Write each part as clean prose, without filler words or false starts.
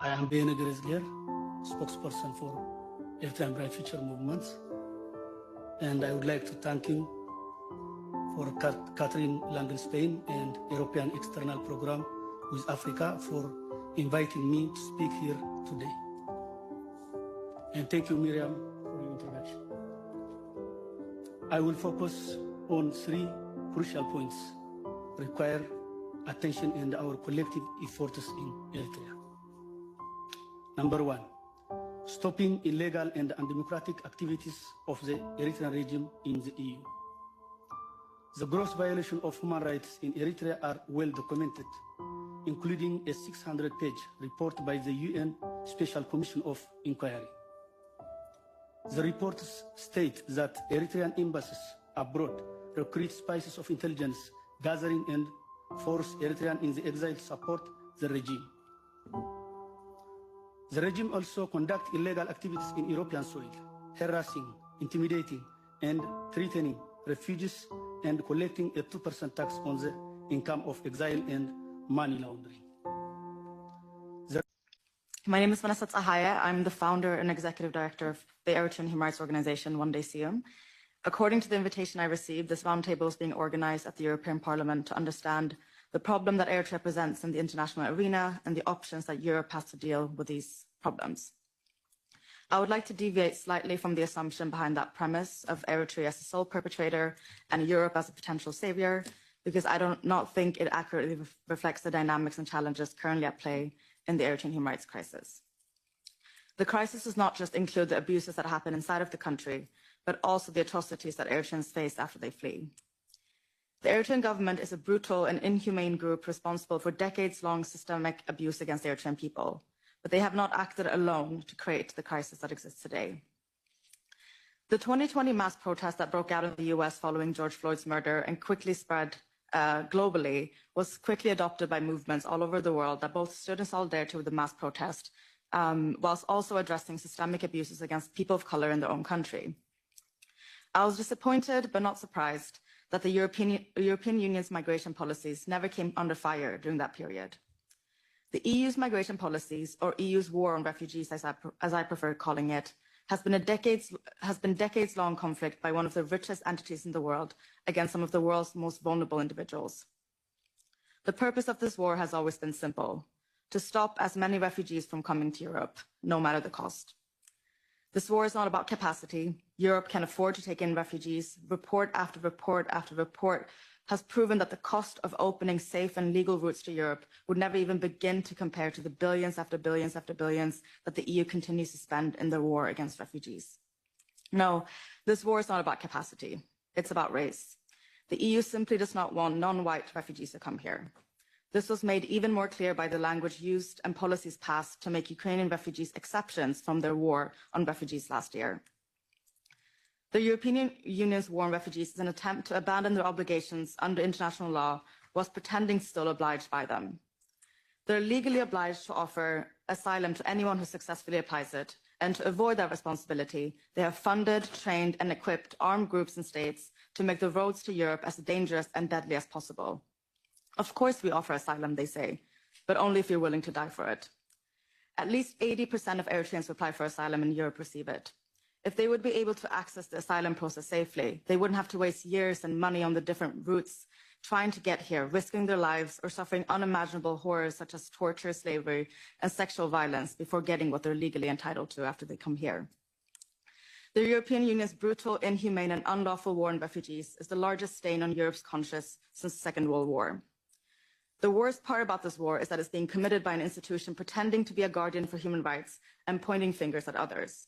I am Bene Grezger, spokesperson for Eritrean Bright Future Movement, and I would like to thank you for Catherine Langen Spain and European External Program with Africa for inviting me to speak here today. And thank you, Miriam, for your introduction. I will focus on three crucial points require attention and our collective efforts in Eritrea. Number one, stopping illegal and undemocratic activities of the Eritrean regime in the EU. The gross violations of human rights in Eritrea are well documented, including a 600-page report by the UN Special Commission of Inquiry. The reports state that Eritrean embassies abroad recruit spies of intelligence gathering and force Eritreans in the exile to support the regime. The regime also conducts illegal activities in European soil, harassing, intimidating, and threatening refugees and collecting a 2% tax on the income of exile and money laundering. My name is Vanessa Tsahaya. I'm the founder and executive director of the Eritrean Human Rights Organization, One Day Siyum. According to the invitation I received, this roundtable is being organized at the European Parliament to understand the problem that Eritrea presents in the international arena and the options that Europe has to deal with these problems. I would like to deviate slightly from the assumption behind that premise of Eritrea as a sole perpetrator and Europe as a potential savior, because I do not think it accurately reflects the dynamics and challenges currently at play in the Eritrean human rights crisis. The crisis does not just include the abuses that happen inside of the country, but also the atrocities that Eritreans face after they flee. The Eritrean government is a brutal and inhumane group responsible for decades-long systemic abuse against the Eritrean people, but they have not acted alone to create the crisis that exists today. The 2020 mass protest that broke out in the US following George Floyd's murder and quickly spread globally was quickly adopted by movements all over the world that both stood in solidarity with the mass protest, whilst also addressing systemic abuses against people of color in their own country. I was disappointed, but not surprised, that the European Union's migration policies never came under fire during that period. The EU's migration policies, or EU's war on refugees, as I prefer calling it, has been decades-long conflict by one of the richest entities in the world against some of the world's most vulnerable individuals. The purpose of this war has always been simple: to stop as many refugees from coming to Europe, no matter the cost. This war is not about capacity. Europe can afford to take in refugees. Report after report after report has proven that the cost of opening safe and legal routes to Europe would never even begin to compare to the billions after billions after billions that the EU continues to spend in the war against refugees. No, this war is not about capacity. It's about race. The EU simply does not want non-white refugees to come here. This was made even more clear by the language used and policies passed to make Ukrainian refugees exceptions from their war on refugees last year. The European Union's war on refugees is an attempt to abandon their obligations under international law whilst pretending still obliged by them. They're legally obliged to offer asylum to anyone who successfully applies it, and to avoid that responsibility, they have funded, trained, and equipped armed groups and states to make the roads to Europe as dangerous and deadly as possible. Of course we offer asylum, they say, but only if you're willing to die for it. At least 80% of Eritreans who apply for asylum in Europe receive it. If they would be able to access the asylum process safely, they wouldn't have to waste years and money on the different routes trying to get here, risking their lives or suffering unimaginable horrors such as torture, slavery, and sexual violence before getting what they're legally entitled to after they come here. The European Union's brutal, inhumane, and unlawful war on refugees is the largest stain on Europe's conscience since the Second World War. The worst part about this war is that it's being committed by an institution pretending to be a guardian for human rights and pointing fingers at others.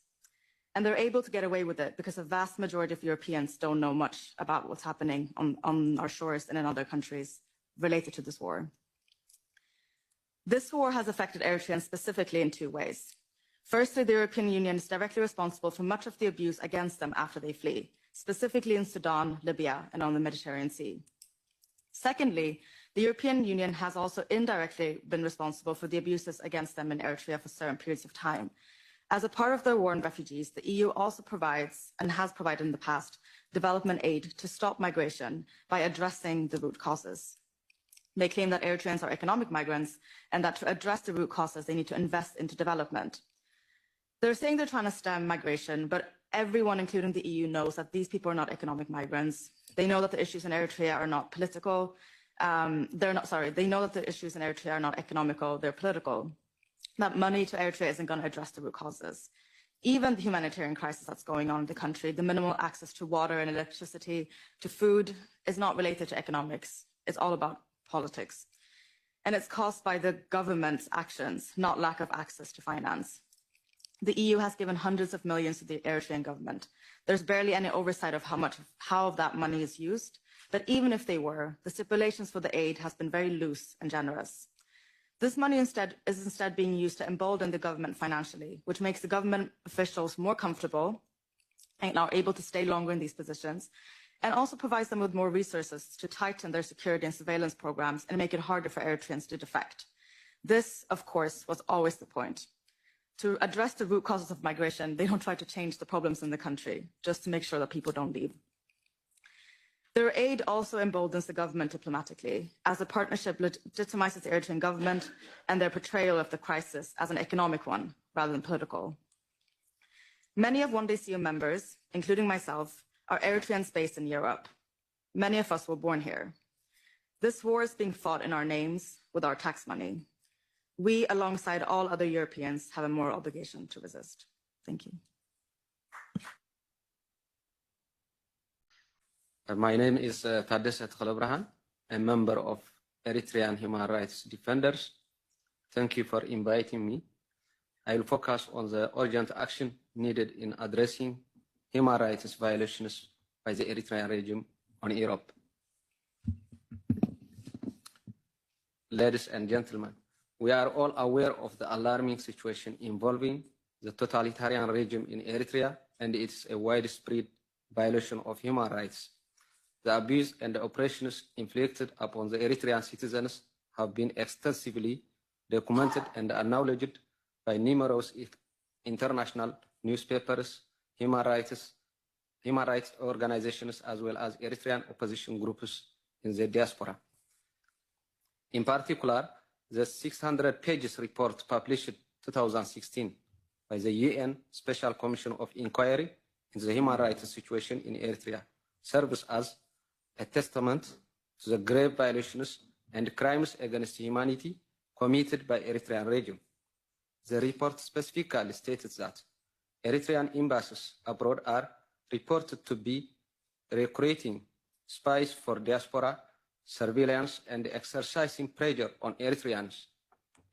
And they're able to get away with it because a vast majority of Europeans don't know much about what's happening on our shores and in other countries related to this war. This war has affected Eritreans specifically in two ways. Firstly, the European Union is directly responsible for much of the abuse against them after they flee, specifically in Sudan, Libya, and on the Mediterranean Sea. Secondly, the European Union has also indirectly been responsible for the abuses against them in Eritrea for certain periods of time. As a part of their war on refugees, the EU also provides, and has provided in the past, development aid to stop migration by addressing the root causes. They claim that Eritreans are economic migrants and that to address the root causes, they need to invest into development. They're saying they're trying to stem migration, but everyone, including the EU, knows that these people are not economic migrants. They know that the issues in Eritrea are not political. They know that the issues in Eritrea are not economical, they're political. That money to Eritrea isn't going to address the root causes. Even the humanitarian crisis that's going on in the country, the minimal access to water and electricity, to food, is not related to economics. It's all about politics. And it's caused by the government's actions, not lack of access to finance. The EU has given hundreds of millions to the Eritrean government. There's barely any oversight of how that money is used. But even if they were, the stipulations for the aid has been very loose and generous. This money is instead being used to embolden the government financially, which makes the government officials more comfortable and are able to stay longer in these positions, and also provides them with more resources to tighten their security and surveillance programs and make it harder for Eritreans to defect. This, of course, was always the point. To address the root causes of migration, they don't try to change the problems in the country, just to make sure that people don't leave. Their aid also emboldens the government diplomatically, as the partnership legitimizes the Eritrean government and their portrayal of the crisis as an economic one rather than political. Many of One Day CEO members, including myself, are Eritreans based in Europe. Many of us were born here. This war is being fought in our names with our tax money. We, alongside all other Europeans, have a moral obligation to resist. Thank you. My name is Tadesse Tkelebrahane, a member of Eritrean Human Rights Defenders. Thank you for inviting me. I will focus on the urgent action needed in addressing human rights violations by the Eritrean regime on Europe. Ladies and gentlemen, we are all aware of the alarming situation involving the totalitarian regime in Eritrea, and it's a widespread violation of human rights. The abuse and the oppressions inflicted upon the Eritrean citizens have been extensively documented and acknowledged by numerous international newspapers, human rights organizations, as well as Eritrean opposition groups in the diaspora. In particular, the 600 pages report published in 2016 by the UN Special Commission of Inquiry into the human rights situation in Eritrea serves as a testament to the grave violations and crimes against humanity committed by Eritrean regime. The report specifically stated that Eritrean embassies abroad are reported to be recruiting spies for diaspora surveillance and exercising pressure on Eritreans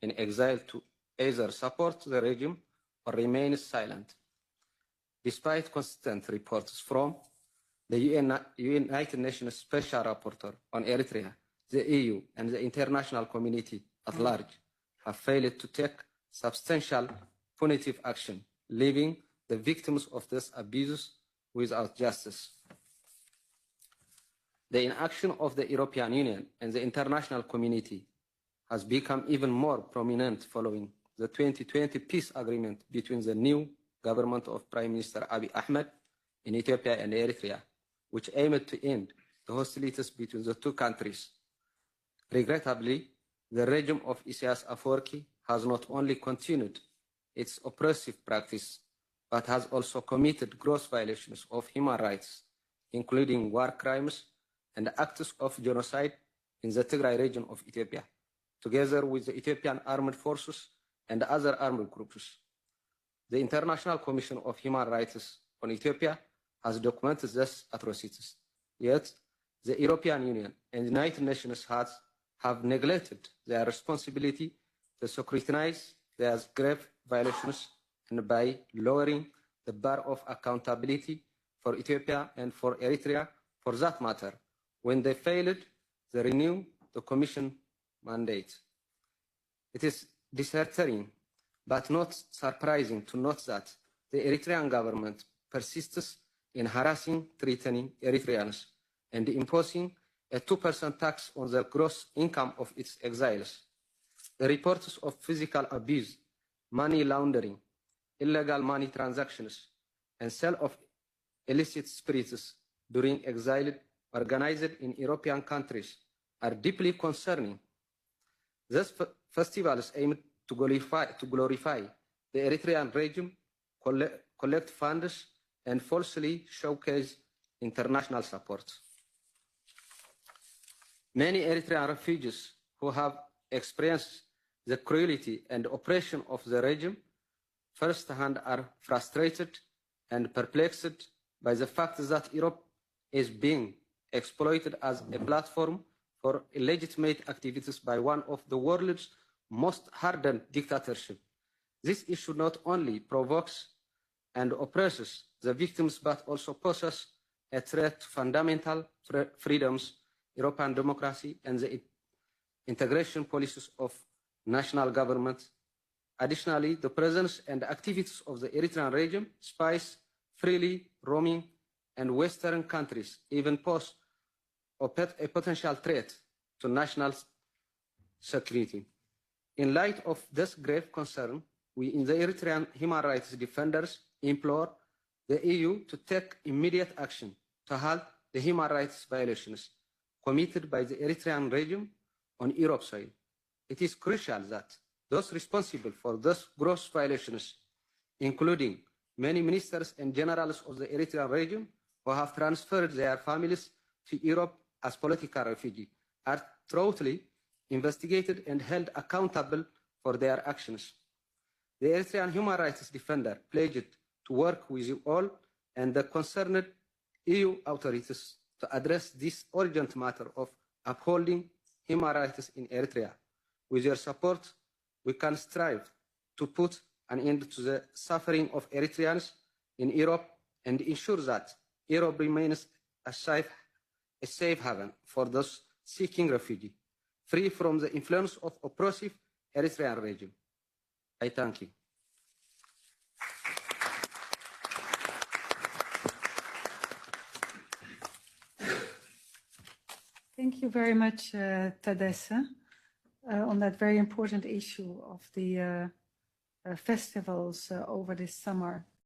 in exile to either support the regime or remain silent. Despite consistent reports from the United Nations Special Rapporteur on Eritrea, the EU and the international community at large have failed to take substantial punitive action, leaving the victims of these abuses without justice. The inaction of the European Union and the international community has become even more prominent following the 2020 peace agreement between the new government of Prime Minister Abiy Ahmed in Ethiopia and Eritrea, which aimed to end the hostilities between the two countries. Regrettably, the regime of Isaias Afwerki has not only continued its oppressive practice, but has also committed gross violations of human rights, including war crimes and acts of genocide in the Tigray region of Ethiopia, together with the Ethiopian armed forces and other armed groups. The International Commission of Human Rights on Ethiopia has documented these atrocities. Yet, the European Union and the United Nations have neglected their responsibility to scrutinize these grave violations, and by lowering the bar of accountability for Ethiopia and for Eritrea, for that matter, when they failed to renew the Commission mandate. It is disheartening, but not surprising to note that the Eritrean government persists in harassing, threatening Eritreans, and imposing a 2% tax on the gross income of its exiles. The reports of physical abuse, money laundering, illegal money transactions, and sale of illicit spirits during exile organized in European countries are deeply concerning. These festivals aim to glorify the Eritrean regime, collect funds, and falsely showcase international support. Many Eritrean refugees who have experienced the cruelty and oppression of the regime firsthand are frustrated and perplexed by the fact that Europe is being exploited as a platform for illegitimate activities by one of the world's most hardened dictatorships. This issue not only provokes and oppresses the victims, but also poses a threat to fundamental freedoms, European democracy, and the integration policies of national governments. Additionally, the presence and activities of the Eritrean regime, spies freely roaming, and Western countries even pose a potential threat to national security. In light of this grave concern, we in the Eritrean human rights defenders implore the EU to take immediate action to halt the human rights violations committed by the Eritrean regime on Europe's soil. It is crucial that those responsible for those gross violations, including many ministers and generals of the Eritrean regime who have transferred their families to Europe as political refugees, are thoroughly investigated and held accountable for their actions. The Eritrean human rights defender pledged to work with you all and the concerned EU authorities to address this urgent matter of upholding human rights in Eritrea. With your support, we can strive to put an end to the suffering of Eritreans in Europe and ensure that Europe remains a safe haven for those seeking refuge, free from the influence of oppressive Eritrean regime. I thank you. Thank you very much, Tadesse, on that very important issue of the festivals over this summer.